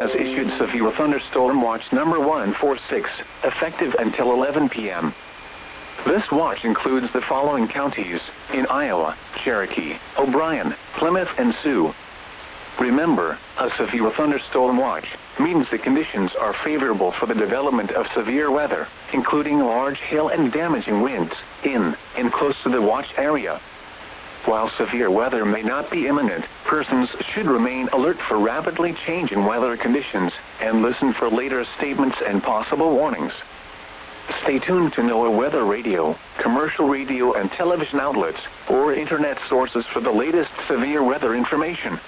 has issued severe thunderstorm watch number 146, effective until 11 p.m. This watch includes the following counties in Iowa: Cherokee, O'Brien, Plymouth, and Sioux. Remember, a severe thunderstorm watch means the conditions are favorable for the development of severe weather, including large hail and damaging winds, in and close to the watch area. While severe weather may not be imminent, persons should remain alert for rapidly changing weather conditions and listen for later statements and possible warnings. Stay tuned to NOAA weather radio, commercial radio and television outlets, or internet sources for the latest severe weather information.